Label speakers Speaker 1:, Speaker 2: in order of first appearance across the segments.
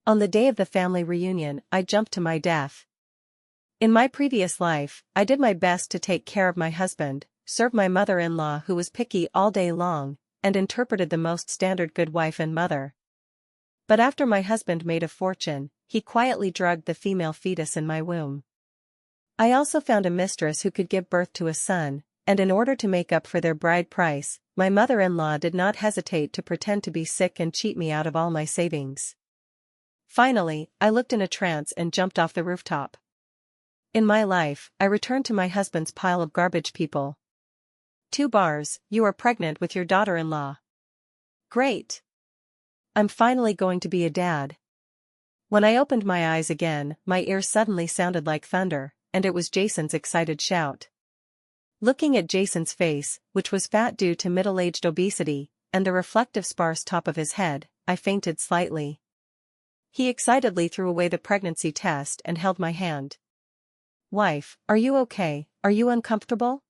Speaker 1: On the day of the family reunion, I jumped to my death. In my previous life, I did my best to take care of my husband, serve my mother-in-law who was picky all day long, and interpreted the most standard good wife and mother. But after my husband made a fortune, he quietly drugged the female fetus in my womb. I also found a mistress who could give birth to a son, and in order to make up for their bride price, my mother-in-law did not hesitate to pretend to be sick and cheat me out of all my savings. Finally, I looked in a trance and jumped off the rooftop. In my life, I returned to my husband's pile of garbage people. 2 bars, you are pregnant with your daughter-in-law. Great! I'm finally going to be a dad. When I opened my eyes again, my ears suddenly sounded like thunder, and it was Jason's excited shout. Looking at Jason's face, which was fat due to middle-aged obesity, and the reflective sparse top of his head, I fainted slightly. He excitedly threw away the pregnancy test and held my hand. Wife, are you okay? Are you uncomfortable?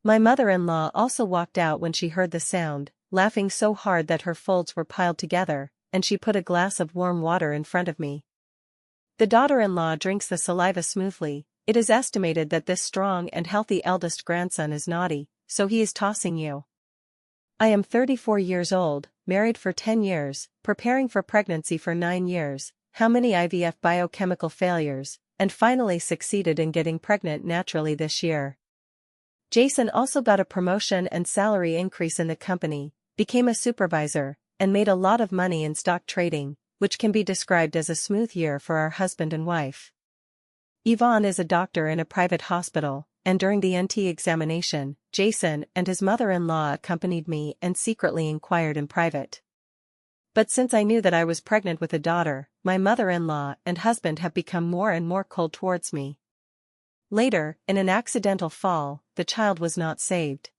Speaker 1: My mother-in-law also walked out when she heard the sound, laughing so hard that her folds were piled together, and she put a glass of warm water in front of me. The daughter-in-law drinks the saliva smoothly. It is estimated that this strong and healthy eldest grandson is naughty, so he is tossing you. I am 34 years old, married for 10 years, preparing for pregnancy for 9 years, how many IVF biochemical failures, and finally succeeded in getting pregnant naturally this year. Jason also got a promotion and salary increase in the company, became a supervisor, and made a lot of money in stock trading, which can be described as a smooth year for our husband and wife. Yvonne is a doctor in a private hospital, and during the NT examination, Jason and his mother-in-law accompanied me and secretly inquired in private. But since I knew that I was pregnant with a daughter, my mother-in-law and husband have become more and more cold towards me. Later, in an accidental fall, the child was not saved.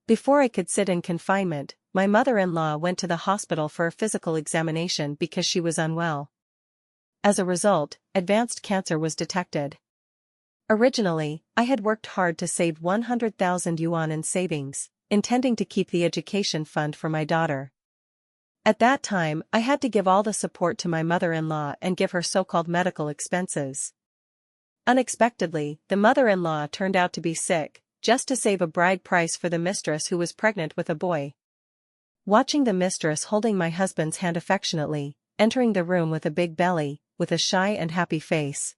Speaker 1: Before I could sit in confinement, my mother-in-law went to the hospital for a physical examination because she was unwell. As a result, advanced cancer was detected. Originally, I had worked hard to save 100,000 yuan in savings, intending to keep the education fund for my daughter. At that time, I had to give all the support to my mother-in-law and give her so-called medical expenses. Unexpectedly, the mother-in-law turned out to be sick, just to save a bride price for the mistress who was pregnant with a boy. Watching the mistress holding my husband's hand affectionately, entering the room with a big belly, with a shy and happy face.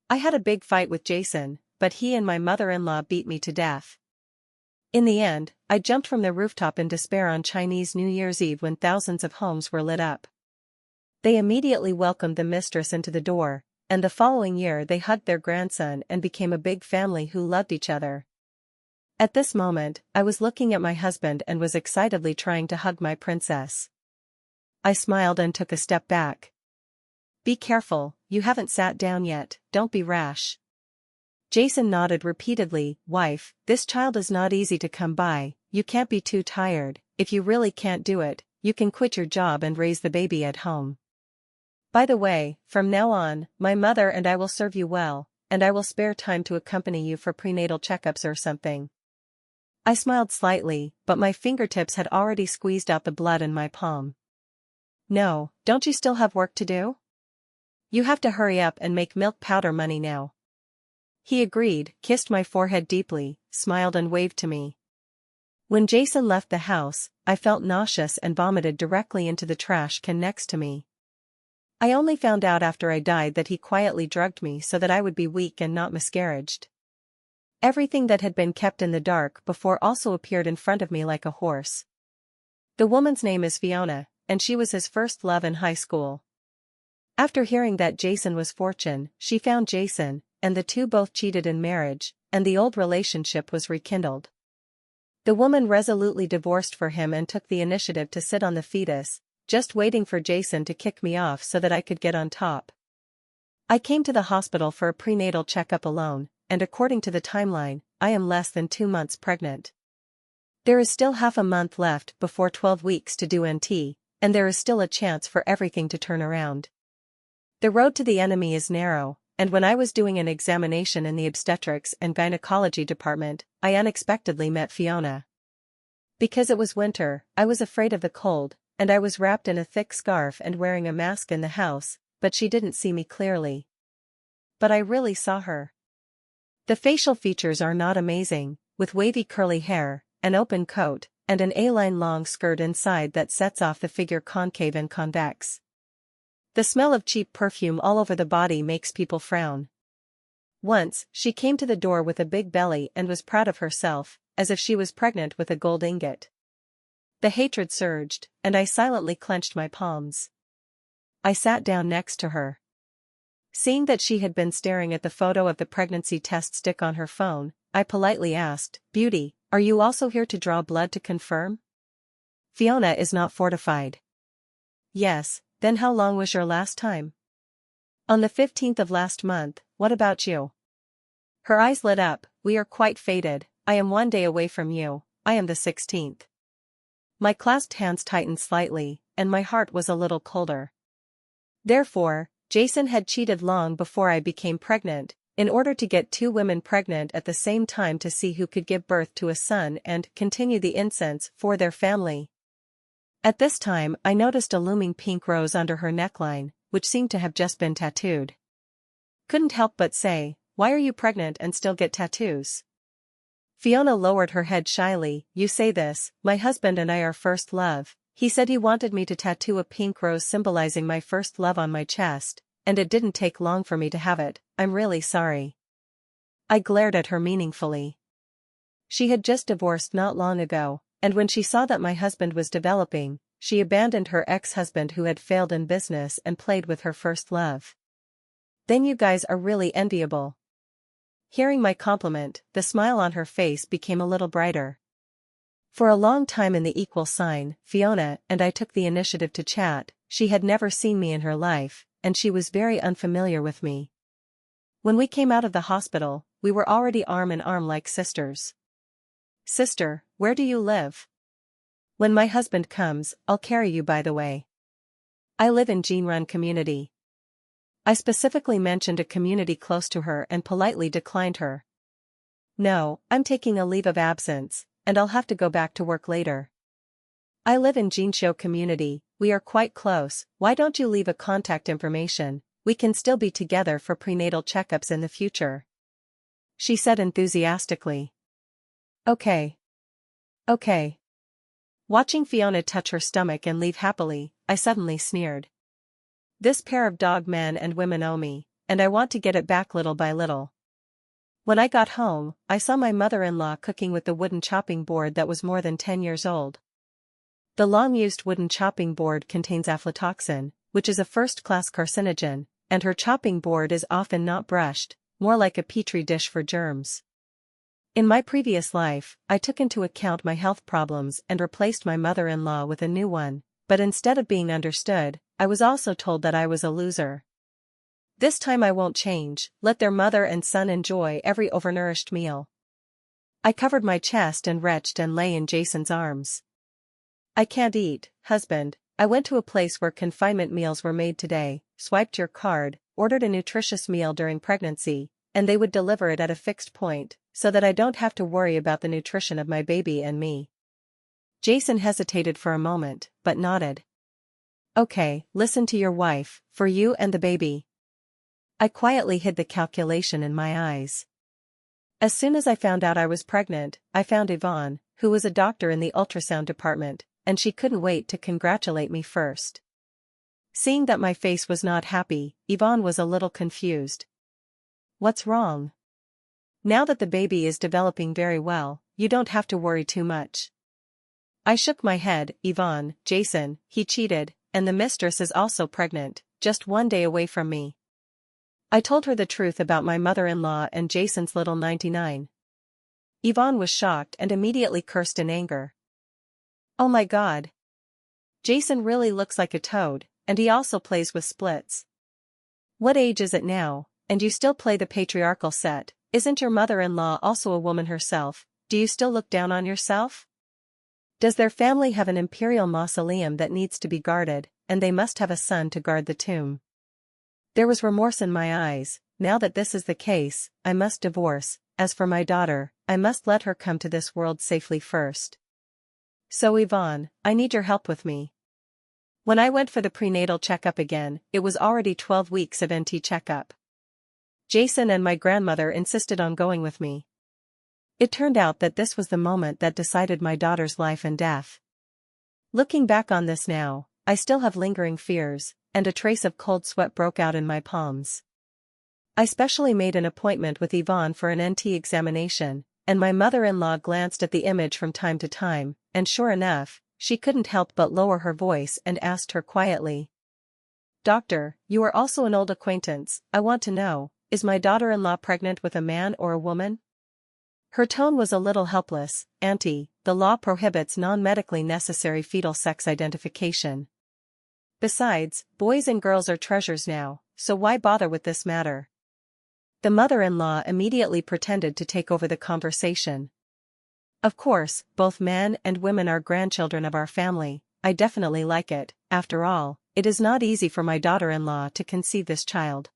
Speaker 1: I had a big fight with Jason, but he and my mother-in-law beat me to death. In the end, I jumped from the rooftop in despair on Chinese New Year's Eve when thousands of homes were lit up. They immediately welcomed the mistress into the door, and the following year they hugged their grandson and became a big family who loved each other. At this moment, I was looking at my husband and was excitedly trying to hug my princess. I smiled and took a step back. Be careful, you haven't sat down yet, don't be rash. Jason nodded repeatedly, wife, this child is not easy to come by, you can't be too tired, if you really can't do it, you can quit your job and raise the baby at home. By the way, from now on, my mother and I will serve you well, and I will spare time to accompany you for prenatal checkups or something. I smiled slightly, but my fingertips had already squeezed out the blood in my palm. No, don't you still have work to do? You have to hurry up and make milk powder money now. He agreed, kissed my forehead deeply, smiled and waved to me. When Jason left the house, I felt nauseous and vomited directly into the trash can next to me. I only found out after I died that he quietly drugged me so that I would be weak and not miscarriaged. Everything that had been kept in the dark before also appeared in front of me like a horse. The woman's name is Fiona, and she was his first love in high school. After hearing that Jason was fortune, she found Jason, and the two both cheated in marriage, and the old relationship was rekindled. The woman resolutely divorced for him and took the initiative to sit on the fetus, just waiting for Jason to kick me off so that I could get on top. I came to the hospital for a prenatal checkup alone, and according to the timeline, I am less than 2 months pregnant. There is still half a month left before 12 weeks to do NT, and there is still a chance for everything to turn around. The road to the enemy is narrow, and when I was doing an examination in the obstetrics and gynecology department, I unexpectedly met Fiona. Because it was winter, I was afraid of the cold, and I was wrapped in a thick scarf and wearing a mask in the house, but she didn't see me clearly. But I really saw her. The facial features are not amazing, with wavy curly hair, an open coat, and an A-line long skirt inside that sets off the figure concave and convex. The smell of cheap perfume all over the body makes people frown. Once, she came to the door with a big belly and was proud of herself, as if she was pregnant with a gold ingot. The hatred surged, and I silently clenched my palms. I sat down next to her. Seeing that she had been staring at the photo of the pregnancy test stick on her phone, I politely asked, "Beauty, are you also here to draw blood to confirm?" "Fiona is not fortified." "Yes, then how long was your last time?" "On the 15th of last month. What about you?" Her eyes lit up. "We are quite fated. I am 1 day away from you. I am the 16th. My clasped hands tightened slightly, and my heart was a little colder. Therefore, Jason had cheated long before I became pregnant, in order to get 2 women pregnant at the same time to see who could give birth to a son and continue the incense for their family. At this time I noticed a looming pink rose under her neckline, which seemed to have just been tattooed. Couldn't help but say, "Why are you pregnant and still get tattoos?" Fiona lowered her head shyly. "You say this, my husband and I are first love. He said he wanted me to tattoo a pink rose symbolizing my first love on my chest, and it didn't take long for me to have it. I'm really sorry." I glared at her meaningfully. She had just divorced not long ago, and when she saw that my husband was developing, she abandoned her ex-husband who had failed in business and played with her first love. "Then you guys are really enviable." Hearing my compliment, the smile on her face became a little brighter. For a long time in the equal sign, Fiona and I took the initiative to chat. She had never seen me in her life, and she was very unfamiliar with me. When we came out of the hospital, we were already arm in arm like sisters. "Sister, where do you live?" "When my husband comes, I'll carry you, by the way." "I live in Jean Run community." I specifically mentioned a community close to her and politely declined her. "No, I'm taking a leave of absence, and I'll have to go back to work later." "I live in Jean Show community, we are quite close. Why don't you leave a contact information? We can still be together for prenatal checkups in the future," she said enthusiastically. Okay. Okay. Watching Fiona touch her stomach and leave happily, I suddenly sneered. This pair of dog men and women owe me, and I want to get it back little by little. When I got home, I saw my mother-in-law cooking with the wooden chopping board that was more than 10 years old. The long-used wooden chopping board contains aflatoxin, which is a first-class carcinogen, and her chopping board is often not brushed, more like a petri dish for germs. In my previous life, I took into account my health problems and replaced my mother-in-law with a new one, but instead of being understood, I was also told that I was a loser. This time I won't change. Let their mother and son enjoy every overnourished meal. I covered my chest and retched and lay in Jason's arms. "I can't eat, husband. I went to a place where confinement meals were made today, swiped your card, ordered a nutritious meal during pregnancy, and they would deliver it at a fixed point, so that I don't have to worry about the nutrition of my baby and me." Jason hesitated for a moment, but nodded. "Okay, listen to your wife, for you and the baby." I quietly hid the calculation in my eyes. As soon as I found out I was pregnant, I found Yvonne, who was a doctor in the ultrasound department, and she couldn't wait to congratulate me first. Seeing that my face was not happy, Yvonne was a little confused. "What's wrong?" "Now that the baby is developing very well, you don't have to worry too much." I shook my head. "Yvonne, Jason, he cheated, and the mistress is also pregnant, just 1 day away from me." I told her the truth about my mother-in-law and Jason's little 99. Yvonne was shocked and immediately cursed in anger. "Oh my God. Jason really looks like a toad, and he also plays with splits. What age is it now, and you still play the patriarchal set? Isn't your mother-in-law also a woman herself? Do you still look down on yourself? Does their family have an imperial mausoleum that needs to be guarded, and they must have a son to guard the tomb?" There was remorse in my eyes. Now that this is the case, I must divorce. As for my daughter, I must let her come to this world safely first. So Yvonne, I need your help with me. When I went for the prenatal checkup again, it was already 12 weeks of NT checkup. Jason and my grandmother insisted on going with me. It turned out that this was the moment that decided my daughter's life and death. Looking back on this now, I still have lingering fears, and a trace of cold sweat broke out in my palms. I specially made an appointment with Yvonne for an NT examination, and my mother-in-law glanced at the image from time to time, and sure enough, she couldn't help but lower her voice and asked her quietly. "Doctor, you are also an old acquaintance. I want to know, is my daughter-in-law pregnant with a man or a woman?" Her tone was a little helpless. "Auntie, the law prohibits non-medically necessary fetal sex identification. Besides, boys and girls are treasures now, so why bother with this matter?" The mother-in-law immediately pretended to take over the conversation. "Of course, both men and women are grandchildren of our family. I definitely like it. After all, it is not easy for my daughter-in-law to conceive this child."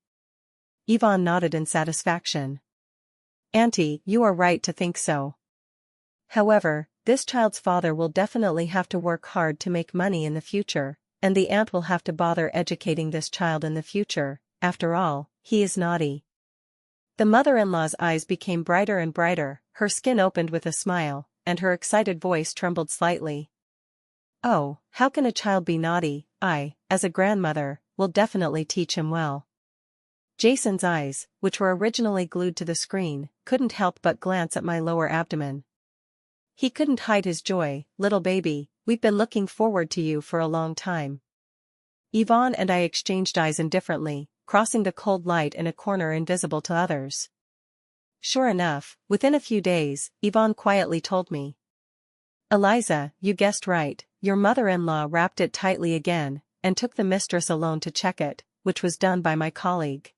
Speaker 1: Yvonne nodded in satisfaction. "Auntie, you are right to think so. However, this child's father will definitely have to work hard to make money in the future, and the aunt will have to bother educating this child in the future. After all, he is naughty." The mother-in-law's eyes became brighter and brighter, her skin opened with a smile, and her excited voice trembled slightly. "Oh, how can a child be naughty? I, as a grandmother, will definitely teach him well." Jason's eyes, which were originally glued to the screen, couldn't help but glance at my lower abdomen. He couldn't hide his joy. "Little baby, we've been looking forward to you for a long time." Yvonne and I exchanged eyes indifferently, crossing the cold light in a corner invisible to others. Sure enough, within a few days, Yvonne quietly told me. "Eliza, you guessed right, your mother-in-law wrapped it tightly again, and took the mistress alone to check it, which was done by my colleague.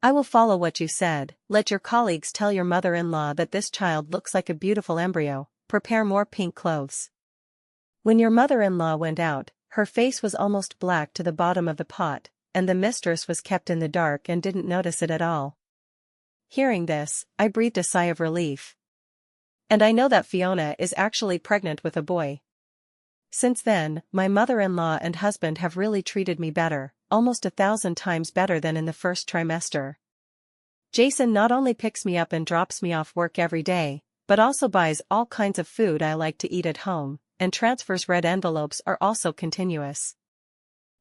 Speaker 1: I will follow what you said. Let your colleagues tell your mother-in-law that this child looks like a beautiful embryo. Prepare more pink clothes." When your mother-in-law went out, her face was almost black to the bottom of the pot, and the mistress was kept in the dark and didn't notice it at all. Hearing this, I breathed a sigh of relief. And I know that Fiona is actually pregnant with a boy. Since then, my mother-in-law and husband have really treated me better, almost 1,000 times better than in the first trimester. Jason not only picks me up and drops me off work every day, but also buys all kinds of food I like to eat at home, and transfers red envelopes are also continuous.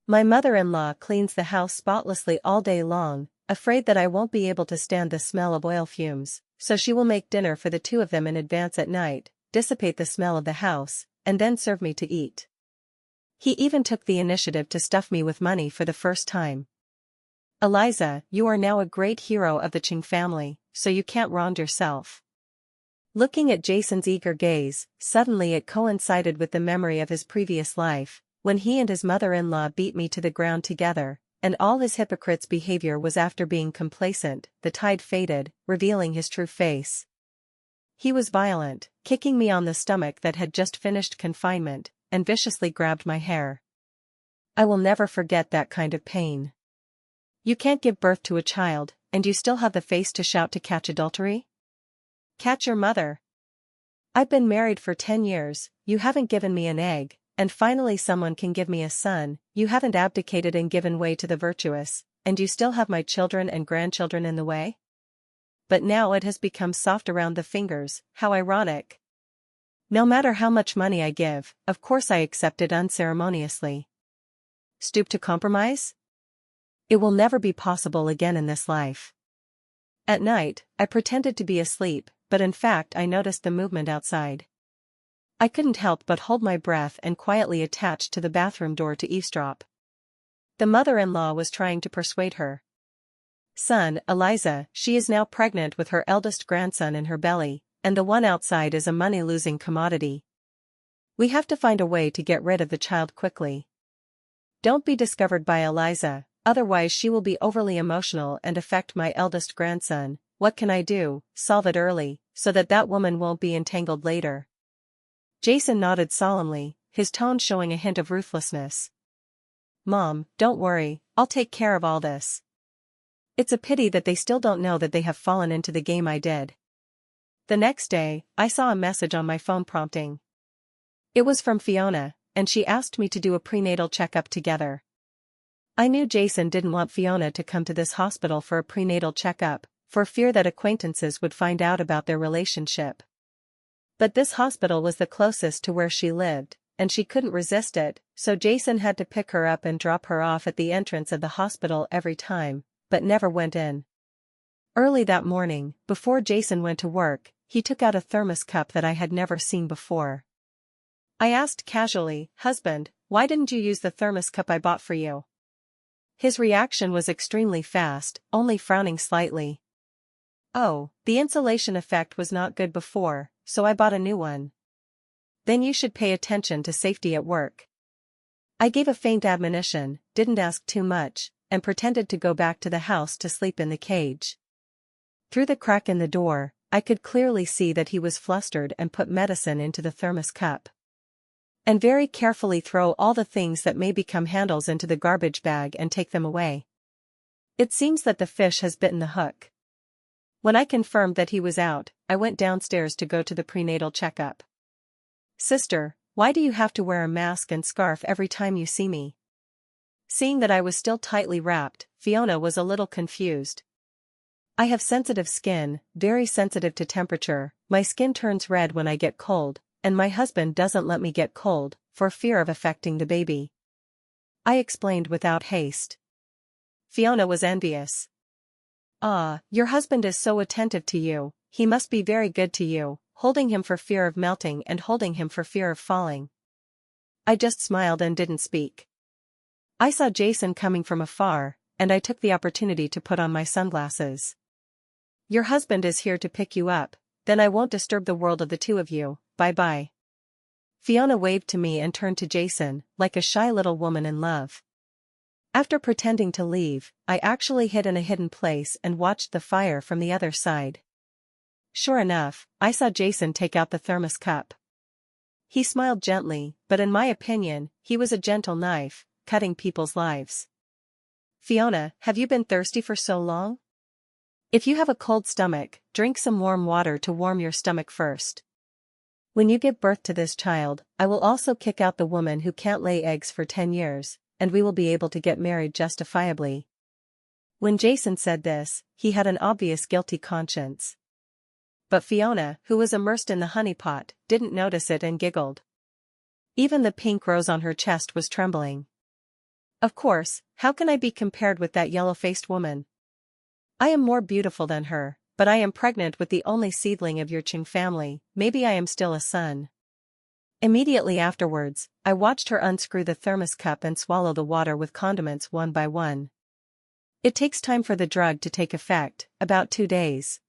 Speaker 1: My mother-in-law cleans the house spotlessly all day long, afraid that I won't be able to stand the smell of oil fumes, so she will make dinner for the two of them in advance at night, dissipate the smell of the house, and then serve me to eat. He even took the initiative to stuff me with money for the first time. "Eliza, you are now a great hero of the Ching family, so you can't wrong yourself." Looking at Jason's eager gaze, suddenly it coincided with the memory of his previous life, when he and his mother-in-law beat me to the ground together, and all his hypocrite's behavior was after being complacent. The tide faded, revealing his true face. He was violent, kicking me on the stomach that had just finished confinement, and viciously grabbed my hair. I will never forget that kind of pain. "You can't give birth to a child, and you still have the face to shout to catch adultery? Catch your mother. I've been married for 10 years, you haven't given me an egg, and finally someone can give me a son. You haven't abdicated and given way to the virtuous, and you still have my children and grandchildren in the way? But now it has become soft around the fingers. How ironic. No matter how much money I give, of course I accept it unceremoniously. Stoop to compromise? It will never be possible again in this life." At night, I pretended to be asleep, but in fact I noticed the movement outside. I couldn't help but hold my breath and quietly attached to the bathroom door to eavesdrop. The mother-in-law was trying to persuade her son, Eliza, she is now pregnant with her eldest grandson in her belly, and the one outside is a money-losing commodity. We have to find a way to get rid of the child quickly. Don't be discovered by Eliza, otherwise she will be overly emotional and affect my eldest grandson. What can I do? Solve it early, so that that woman won't be entangled later." Jason nodded solemnly, his tone showing a hint of ruthlessness. "Mom, don't worry, I'll take care of all this. It's a pity that they still don't know that they have fallen into the game I did." The next day, I saw a message on my phone prompting. It was from Fiona, and she asked me to do a prenatal checkup together. I knew Jason didn't want Fiona to come to this hospital for a prenatal checkup, for fear that acquaintances would find out about their relationship. But this hospital was the closest to where she lived, and she couldn't resist it, so Jason had to pick her up and drop her off at the entrance of the hospital every time, but never went in. Early that morning, before Jason went to work, he took out a thermos cup that I had never seen before. I asked casually, "Husband, why didn't you use the thermos cup I bought for you?" His reaction was extremely fast, only frowning slightly. "Oh, the insulation effect was not good before, so I bought a new one." "Then you should pay attention to safety at work." I gave a faint admonition, didn't ask too much, and pretended to go back to the house to sleep in the cage. Through the crack in the door, I could clearly see that he was flustered and put medicine into the thermos cup. And very carefully throw all the things that may become handles into the garbage bag and take them away. It seems that the fish has bitten the hook. When I confirmed that he was out, I went downstairs to go to the prenatal checkup. "Sister, why do you have to wear a mask and scarf every time you see me?" Seeing that I was still tightly wrapped, Fiona was a little confused. "I have sensitive skin, very sensitive to temperature, my skin turns red when I get cold, and my husband doesn't let me get cold, for fear of affecting the baby," I explained without haste. Fiona was envious. "Ah, your husband is so attentive to you, he must be very good to you, holding him for fear of melting and holding him for fear of falling." I just smiled and didn't speak. I saw Jason coming from afar, and I took the opportunity to put on my sunglasses. "Your husband is here to pick you up, then I won't disturb the world of the two of you, bye-bye." Fiona waved to me and turned to Jason, like a shy little woman in love. After pretending to leave, I actually hid in a hidden place and watched the fire from the other side. Sure enough, I saw Jason take out the thermos cup. He smiled gently, but in my opinion, he was a gentle knife, cutting people's lives. "Fiona, have you been thirsty for so long? If you have a cold stomach, drink some warm water to warm your stomach first. When you give birth to this child, I will also kick out the woman who can't lay eggs for 10 years, and we will be able to get married justifiably." When Jason said this, he had an obvious guilty conscience. But Fiona, who was immersed in the honey pot, didn't notice it and giggled. Even the pink rose on her chest was trembling. "Of course, how can I be compared with that yellow-faced woman? I am more beautiful than her, but I am pregnant with the only seedling of your Qing family, maybe I am still a son." Immediately afterwards, I watched her unscrew the thermos cup and swallow the water with condiments one by one. It takes time for the drug to take effect, about 2 days.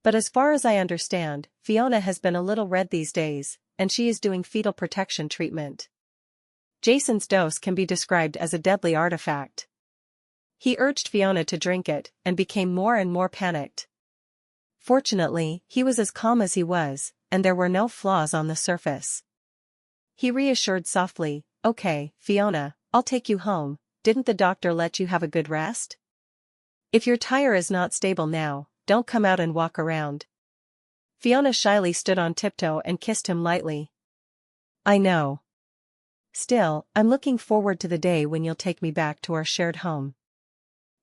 Speaker 1: But as far as I understand, Fiona has been a little red these days, and she is doing fetal protection treatment. Jason's dose can be described as a deadly artifact. He urged Fiona to drink it, and became more and more panicked. Fortunately, he was as calm as he was, and there were no flaws on the surface. He reassured softly, "Okay, Fiona, I'll take you home, didn't the doctor let you have a good rest? If your tire is not stable now, don't come out and walk around." Fiona shyly stood on tiptoe and kissed him lightly. "I know. Still, I'm looking forward to the day when you'll take me back to our shared home."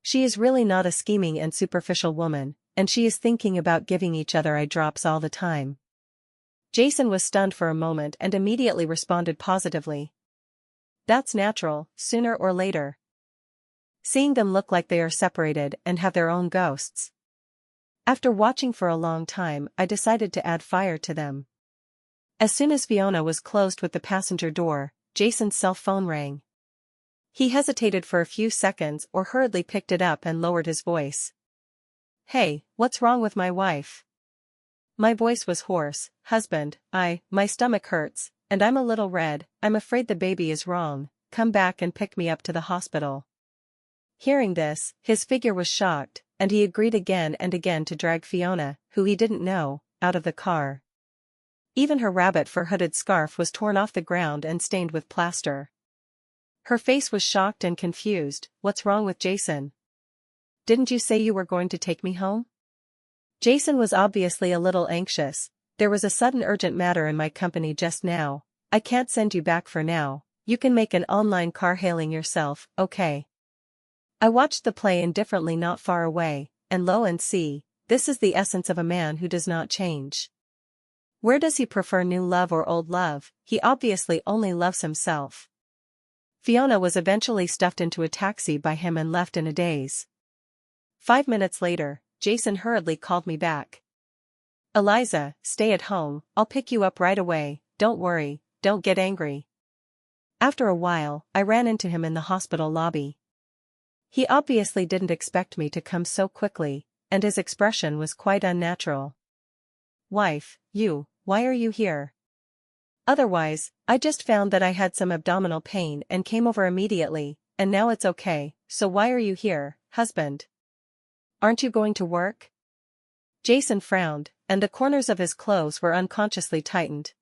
Speaker 1: She is really not a scheming and superficial woman, and she is thinking about giving each other eye drops all the time. Jason was stunned for a moment and immediately responded positively. "That's natural, sooner or later." Seeing them look like they are separated and have their own ghosts. After watching for a long time, I decided to add fire to them. As soon as Fiona was closed with the passenger door, Jason's cell phone rang. He hesitated for a few seconds or hurriedly picked it up and lowered his voice. "Hey, what's wrong with my wife?" My voice was hoarse. "Husband, my stomach hurts, and I'm a little red, I'm afraid the baby is wrong, come back and pick me up to the hospital." Hearing this, his figure was shocked, and he agreed again and again to drag Fiona, who he didn't know, out of the car. Even her rabbit fur hooded scarf was torn off the ground and stained with plaster. Her face was shocked and confused. "What's wrong with Jason? Didn't you say you were going to take me home?" Jason was obviously a little anxious. "There was a sudden urgent matter in my company just now. I can't send you back for now, you can make an online car hailing yourself, okay? I watched the play indifferently not far away, and lo and see, this is the essence of a man who does not change. Where does he prefer new love or old love? He obviously only loves himself. Fiona was eventually stuffed into a taxi by him and left in a daze. 5 minutes later, Jason hurriedly called me back. Eliza, stay at home, I'll pick you up right away, don't worry, don't get angry. After a while, I ran into him in the hospital lobby. He obviously didn't expect me to come so quickly, and his expression was quite unnatural. Wife, why are you here? Otherwise, I just found that I had some abdominal pain and came over immediately, and now it's okay, so why are you here, husband? Aren't you going to work? Jason frowned, and the corners of his clothes were unconsciously tightened.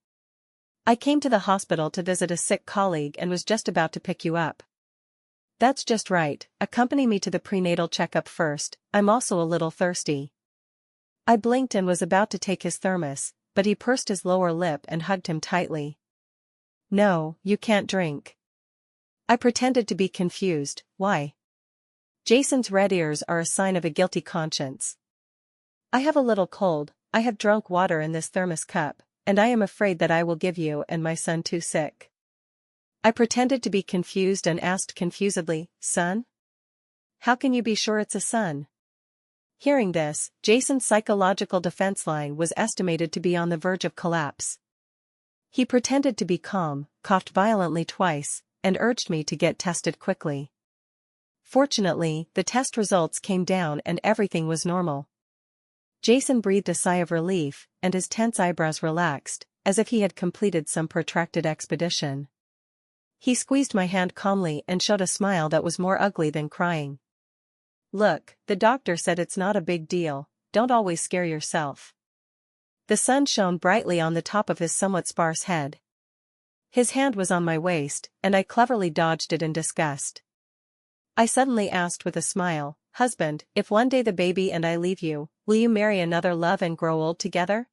Speaker 1: I came to the hospital to visit a sick colleague and was just about to pick you up. That's just right, accompany me to the prenatal checkup first, I'm also a little thirsty. I blinked and was about to take his thermos, but he pursed his lower lip and hugged him tightly. No, you can't drink. I pretended to be confused, why? Jason's red ears are a sign of a guilty conscience. I have a little cold, I have drunk water in this thermos cup, and I am afraid that I will give you and my son too sick. I pretended to be confused and asked confusedly, son? How can you be sure it's a son? Hearing this, Jason's psychological defense line was estimated to be on the verge of collapse. He pretended to be calm, coughed violently twice, and urged me to get tested quickly. Fortunately, the test results came down and everything was normal. Jason breathed a sigh of relief, and his tense eyebrows relaxed, as if he had completed some protracted expedition. He squeezed my hand calmly and showed a smile that was more ugly than crying. Look, the doctor said it's not a big deal, don't always scare yourself. The sun shone brightly on the top of his somewhat sparse head. His hand was on my waist, and I cleverly dodged it in disgust. I suddenly asked with a smile, husband, if one day the baby and I leave you, will you marry another love and grow old together?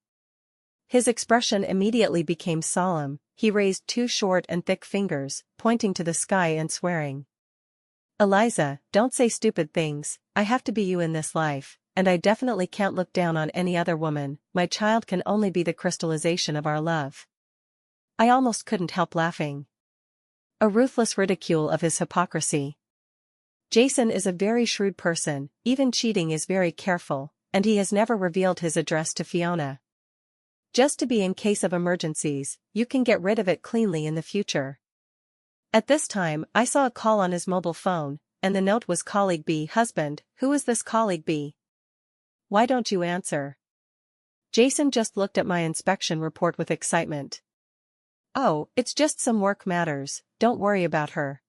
Speaker 1: His expression immediately became solemn, he raised two short and thick fingers, pointing to the sky and swearing. Eliza, don't say stupid things, I have to be you in this life, and I definitely can't look down on any other woman, my child can only be the crystallization of our love. I almost couldn't help laughing. A ruthless ridicule of his hypocrisy. Jason is a very shrewd person, even cheating is very careful, and he has never revealed his address to Fiona. Just to be in case of emergencies, you can get rid of it cleanly in the future. At this time, I saw a call on his mobile phone, and the note was colleague B. Husband, who is this colleague B? Why don't you answer? Jason just looked at my inspection report with excitement. Oh, it's just some work matters, don't worry about her.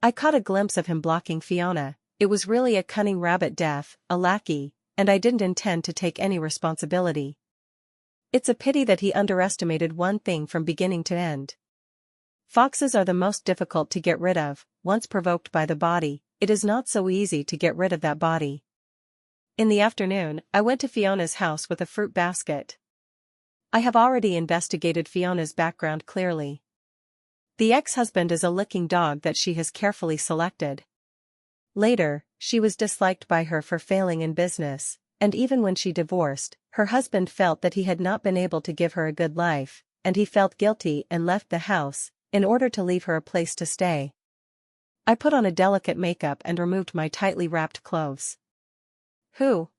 Speaker 1: I caught a glimpse of him blocking Fiona, it was really a cunning rabbit death, a lackey, and I didn't intend to take any responsibility. It's a pity that he underestimated one thing from beginning to end. Foxes are the most difficult to get rid of, once provoked by the body, it is not so easy to get rid of that body. In the afternoon, I went to Fiona's house with a fruit basket. I have already investigated Fiona's background clearly. The ex-husband is a licking dog that she has carefully selected. Later, she was disliked by her for failing in business, and even when she divorced, her husband felt that he had not been able to give her a good life, and he felt guilty and left the house, in order to leave her a place to stay. I put on a delicate makeup and removed my tightly wrapped clothes. Who?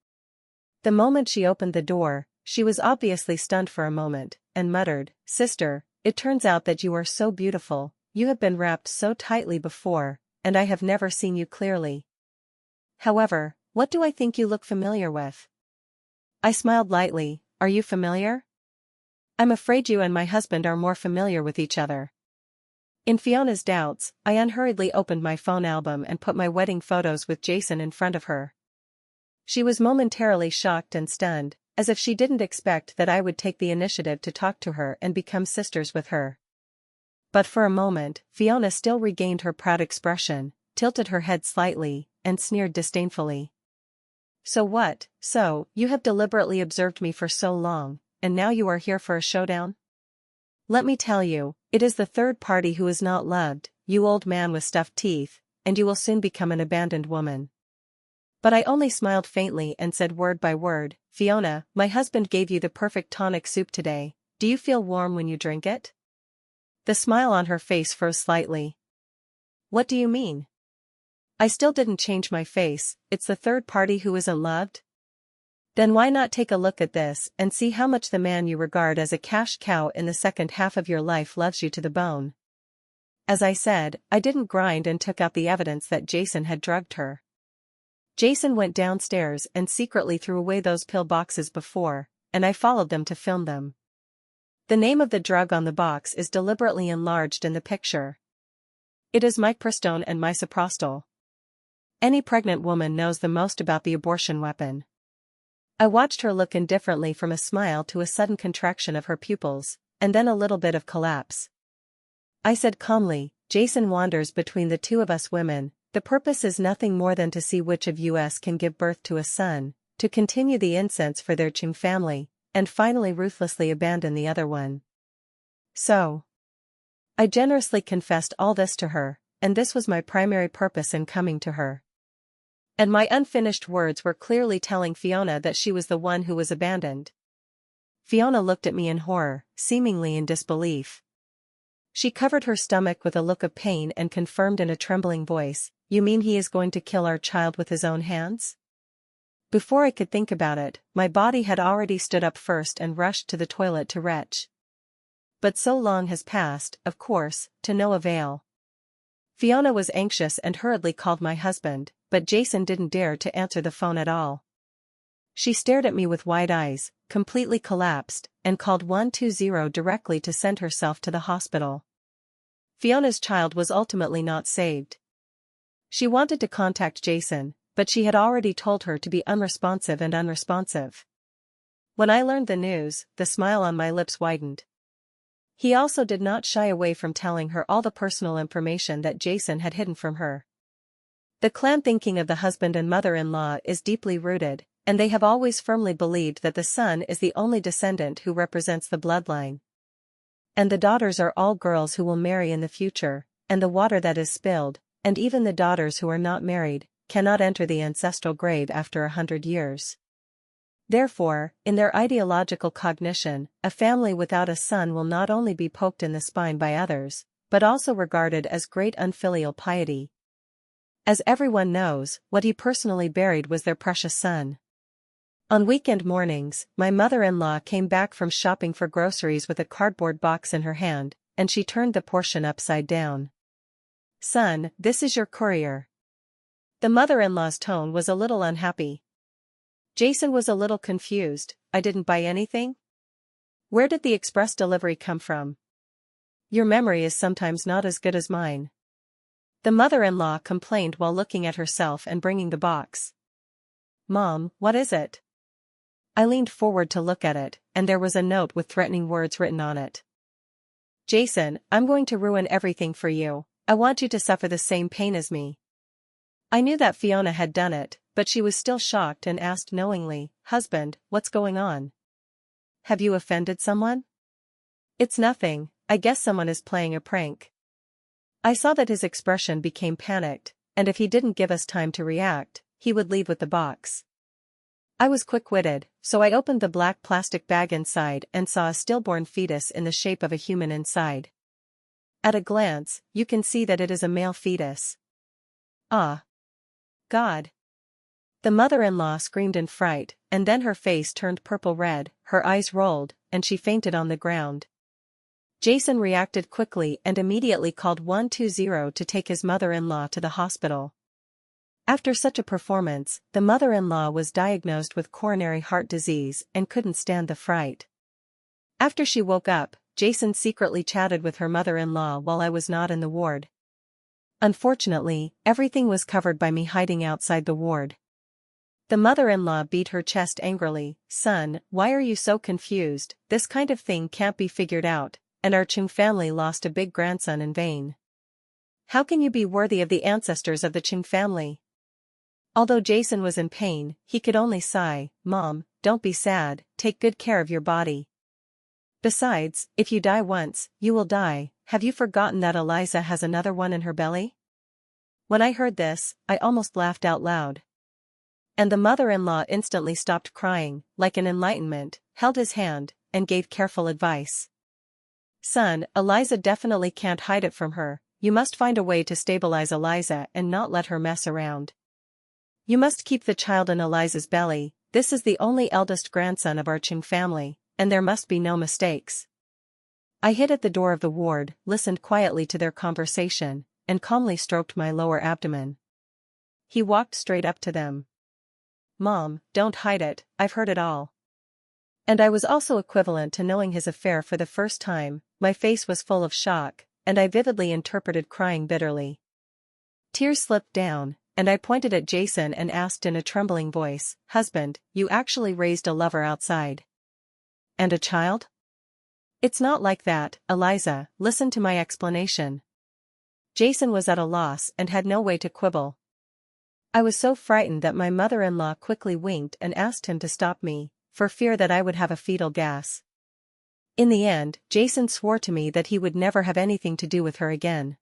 Speaker 1: The moment she opened the door, she was obviously stunned for a moment, and muttered, Sister, it turns out that you are so beautiful, you have been wrapped so tightly before, and I have never seen you clearly. However, what do I think you look familiar with? I smiled lightly, are you familiar? I'm afraid you and my husband are more familiar with each other. In Fiona's doubts, I unhurriedly opened my phone album and put my wedding photos with Jason in front of her. She was momentarily shocked and stunned, as if she didn't expect that I would take the initiative to talk to her and become sisters with her. But for a moment, Fiona still regained her proud expression, tilted her head slightly, and sneered disdainfully. So what, you have deliberately observed me for so long, and now you are here for a showdown? Let me tell you, it is the third party who is not loved, you old man with stuffed teeth, and you will soon become an abandoned woman. But I only smiled faintly and said word by word, Fiona, my husband gave you the perfect tonic soup today, do you feel warm when you drink it? The smile on her face froze slightly. What do you mean? I still didn't change my face, it's the third party who isn't loved? Then why not take a look at this and see how much the man you regard as a cash cow in the second half of your life loves you to the bone. As I said, I didn't grind and took out the evidence that Jason had drugged her. Jason went downstairs and secretly threw away those pill boxes before, and I followed them to film them. The name of the drug on the box is deliberately enlarged in the picture. It is mistress and misoprostol. Any pregnant woman knows the most about the abortion weapon. I watched her look indifferently from a smile to a sudden contraction of her pupils, and then a little bit of collapse. I said calmly, Jason wanders between the two of us women, the purpose is nothing more than to see which of us can give birth to a son, to continue the incense for their Ching family, and finally ruthlessly abandon the other one. So. I generously confessed all this to her, and this was my primary purpose in coming to her. And my unfinished words were clearly telling Fiona that she was the one who was abandoned. Fiona looked at me in horror, seemingly in disbelief. She covered her stomach with a look of pain and confirmed in a trembling voice, you mean he is going to kill our child with his own hands? Before I could think about it, my body had already stood up first and rushed to the toilet to retch. But so long has passed, of course, to no avail. Fiona was anxious and hurriedly called my husband, but Jason didn't dare to answer the phone at all. She stared at me with wide eyes, completely collapsed, and called 120 directly to send herself to the hospital. Fiona's child was ultimately not saved. She wanted to contact Jason, but she had already told her to be unresponsive and unresponsive. When I learned the news, the smile on my lips widened. He also did not shy away from telling her all the personal information that Jason had hidden from her. The clan thinking of the husband and mother-in-law is deeply rooted, and they have always firmly believed that the son is the only descendant who represents the bloodline. And the daughters are all girls who will marry in the future, and the water that is spilled, and even the daughters who are not married, cannot enter the ancestral grave after 100 years. Therefore, in their ideological cognition, a family without a son will not only be poked in the spine by others, but also regarded as great unfilial piety. As everyone knows, what he personally buried was their precious son. On weekend mornings, my mother-in-law came back from shopping for groceries with a cardboard box in her hand, and she turned the portion upside down. Son, this is your courier. The mother-in-law's tone was a little unhappy. Jason was a little confused, I didn't buy anything? Where did the express delivery come from? Your memory is sometimes not as good as mine. The mother-in-law complained while looking at herself and bringing the box. Mom, what is it? I leaned forward to look at it, and there was a note with threatening words written on it. Jason, I'm going to ruin everything for you, I want you to suffer the same pain as me. I knew that Fiona had done it, but she was still shocked and asked knowingly, Husband, what's going on? Have you offended someone? It's nothing, I guess someone is playing a prank. I saw that his expression became panicked, and if he didn't give us time to react, he would leave with the box. I was quick-witted, so I opened the black plastic bag inside and saw a stillborn fetus in the shape of a human inside. At a glance, you can see that it is a male fetus. Ah! God! The mother-in-law screamed in fright, and then her face turned purple-red, her eyes rolled, and she fainted on the ground. Jason reacted quickly and immediately called 120 to take his mother-in-law to the hospital. After such a performance, the mother-in-law was diagnosed with coronary heart disease and couldn't stand the fright. After she woke up, Jason secretly chatted with her mother-in-law while I was not in the ward. Unfortunately, everything was covered by me hiding outside the ward. The mother-in-law beat her chest angrily, Son, why are you so confused? This kind of thing can't be figured out, and our Chung family lost a big grandson in vain. How can you be worthy of the ancestors of the Chung family? Although Jason was in pain, he could only sigh, Mom, don't be sad, take good care of your body. Besides, if you die once, you will die. Have you forgotten that Eliza has another one in her belly? When I heard this, I almost laughed out loud. And the mother-in-law instantly stopped crying, like an enlightenment, held his hand, and gave careful advice. Son, Eliza definitely can't hide it from her. You must find a way to stabilize Eliza and not let her mess around. You must keep the child in Eliza's belly. This is the only eldest grandson of our Qing family, and there must be no mistakes. I hid at the door of the ward, listened quietly to their conversation, and calmly stroked my lower abdomen. He walked straight up to them. Mom, don't hide it, I've heard it all. And I was also equivalent to knowing his affair for the first time. My face was full of shock, and I vividly interpreted crying bitterly. Tears slipped down, and I pointed at Jason and asked in a trembling voice, Husband, you actually raised a lover outside. And a child? It's not like that, Eliza, listen to my explanation. Jason was at a loss and had no way to quibble. I was so frightened that my mother-in-law quickly winked and asked him to stop me, for fear that I would have a fetal gas. In the end, Jason swore to me that he would never have anything to do with her again.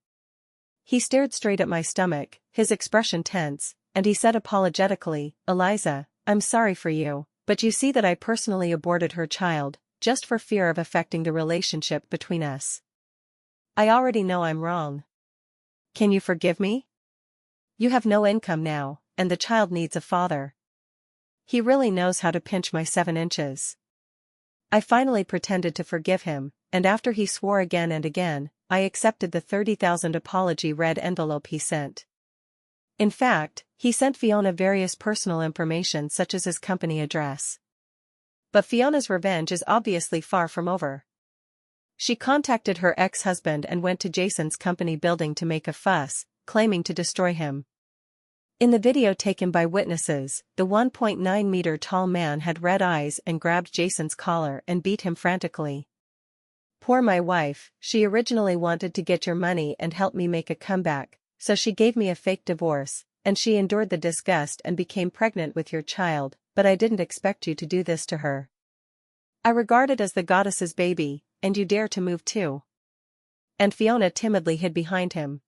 Speaker 1: He stared straight at my stomach, his expression tense, and he said apologetically, Eliza, I'm sorry for you, but you see that I personally aborted her child, just for fear of affecting the relationship between us. I already know I'm wrong. Can you forgive me? You have no income now, and the child needs a father. He really knows how to pinch my 7 inches. I finally pretended to forgive him, and after he swore again and again, I accepted the 30,000 apology red envelope he sent. In fact, he sent Fiona various personal information such as his company address. But Fiona's revenge is obviously far from over. She contacted her ex-husband and went to Jason's company building to make a fuss, claiming to destroy him. In the video taken by witnesses, the 1.9-meter tall man had red eyes and grabbed Jason's collar and beat him frantically. Poor my wife, she originally wanted to get your money and help me make a comeback, so she gave me a fake divorce, and she endured the disgust and became pregnant with your child, but I didn't expect you to do this to her. I regard it as the goddess's baby, and you dare to move too. And Fiona timidly hid behind him.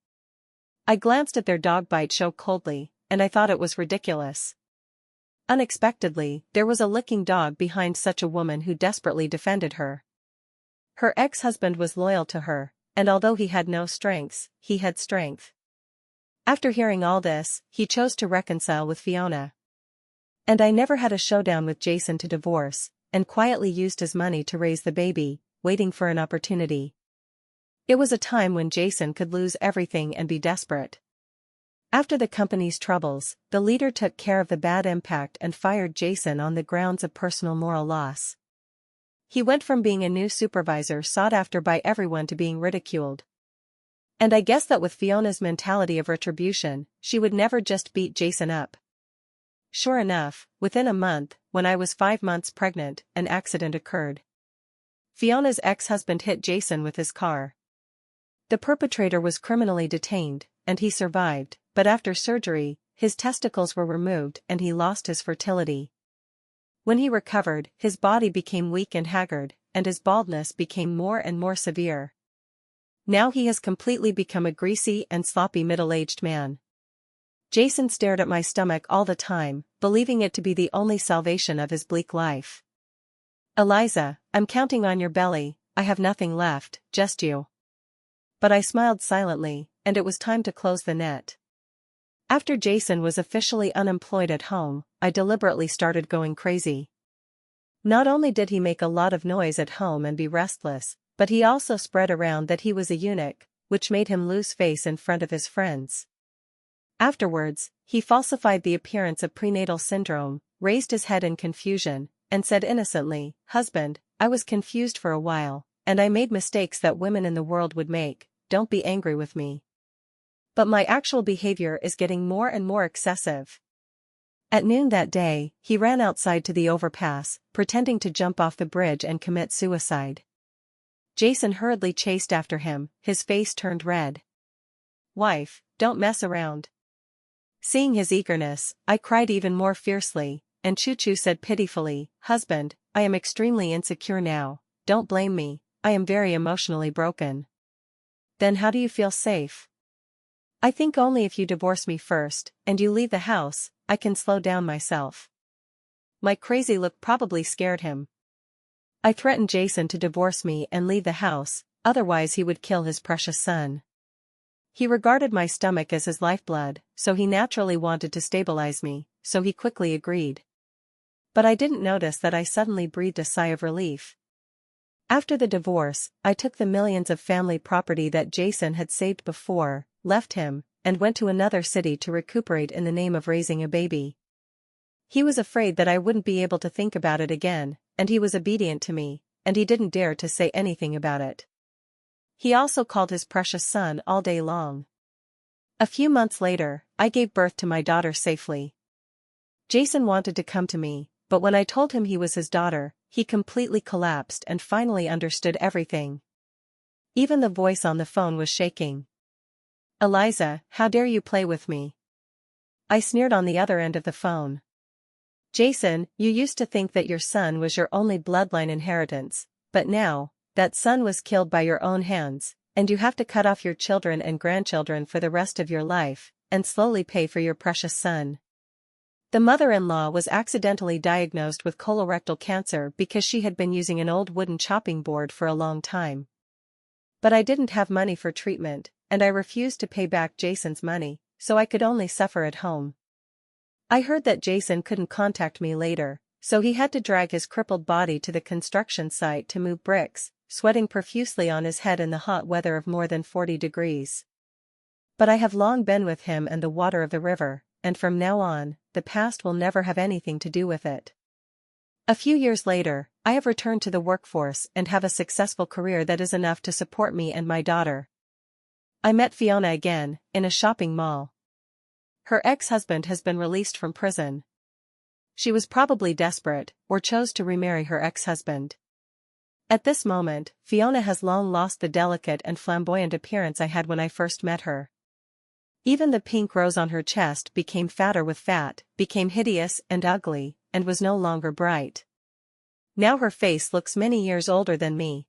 Speaker 1: I glanced at their dog bite show coldly, and I thought it was ridiculous. Unexpectedly, there was a licking dog behind such a woman who desperately defended her. Her ex-husband was loyal to her, and although he had no strengths, he had strength. After hearing all this, he chose to reconcile with Fiona. And I never had a showdown with Jason to divorce, and quietly used his money to raise the baby, waiting for an opportunity. It was a time when Jason could lose everything and be desperate. After the company's troubles, the leader took care of the bad impact and fired Jason on the grounds of personal moral loss. He went from being a new supervisor sought after by everyone to being ridiculed. And I guess that with Fiona's mentality of retribution, she would never just beat Jason up. Sure enough, within a month, when I was 5 months pregnant, an accident occurred. Fiona's ex-husband hit Jason with his car. The perpetrator was criminally detained, and he survived, but after surgery, his testicles were removed and he lost his fertility. When he recovered, his body became weak and haggard, and his baldness became more and more severe. Now he has completely become a greasy and sloppy middle-aged man. Jason stared at my stomach all the time, believing it to be the only salvation of his bleak life. Eliza, I'm counting on your belly, I have nothing left, just you. But I smiled silently, and it was time to close the net. After Jason was officially unemployed at home, I deliberately started going crazy. Not only did he make a lot of noise at home and be restless, but he also spread around that he was a eunuch, which made him lose face in front of his friends. Afterwards, he falsified the appearance of prenatal syndrome, raised his head in confusion, and said innocently, Husband, I was confused for a while, and I made mistakes that women in the world would make, don't be angry with me. But my actual behavior is getting more and more excessive. At noon that day, he ran outside to the overpass, pretending to jump off the bridge and commit suicide. Jason hurriedly chased after him, his face turned red. Wife, don't mess around. Seeing his eagerness, I cried even more fiercely, and Choo Choo said pitifully, Husband, I am extremely insecure now, don't blame me, I am very emotionally broken. Then how do you feel safe? I think only if you divorce me first, and you leave the house, I can slow down myself. My crazy look probably scared him. I threatened Jason to divorce me and leave the house, otherwise he would kill his precious son. He regarded my stomach as his lifeblood, so he naturally wanted to stabilize me, so he quickly agreed. But I didn't notice that I suddenly breathed a sigh of relief. After the divorce, I took the millions of family property that Jason had saved before, left him, and went to another city to recuperate in the name of raising a baby. He was afraid that I wouldn't be able to think about it again, and he was obedient to me, and he didn't dare to say anything about it. He also called his precious son all day long. A few months later, I gave birth to my daughter safely. Jason wanted to come to me, but when I told him he was his daughter, he completely collapsed and finally understood everything. Even the voice on the phone was shaking. "Eliza, how dare you play with me?" I sneered on the other end of the phone. "Jason, you used to think that your son was your only bloodline inheritance, but now, that son was killed by your own hands, and you have to cut off your children and grandchildren for the rest of your life, and slowly pay for your precious son." The mother-in-law was accidentally diagnosed with colorectal cancer because she had been using an old wooden chopping board for a long time. But I didn't have money for treatment, and I refused to pay back Jason's money, so I could only suffer at home. I heard that Jason couldn't contact me later, so he had to drag his crippled body to the construction site to move bricks, sweating profusely on his head in the hot weather of more than 40 degrees. But I have long been with him and the water of the river, and from now on, the past will never have anything to do with it. A few years later, I have returned to the workforce and have a successful career that is enough to support me and my daughter. I met Fiona again, in a shopping mall. Her ex-husband has been released from prison. She was probably desperate, or chose to remarry her ex-husband. At this moment, Fiona has long lost the delicate and flamboyant appearance I had when I first met her. Even the pink rose on her chest became fatter with fat, became hideous and ugly, and was no longer bright. Now her face looks many years older than me.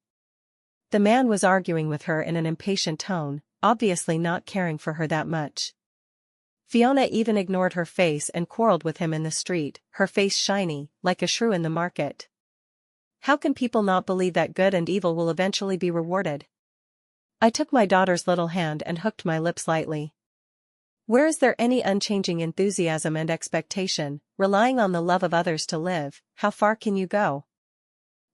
Speaker 1: The man was arguing with her in an impatient tone, obviously not caring for her that much. Fiona even ignored her face and quarreled with him in the street, her face shiny, like a shrew in the market. How can people not believe that good and evil will eventually be rewarded? I took my daughter's little hand and hooked my lips lightly. Where is there any unchanging enthusiasm and expectation, relying on the love of others to live, how far can you go?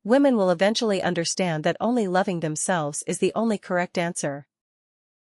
Speaker 1: Women will eventually understand that only loving themselves is the only correct answer.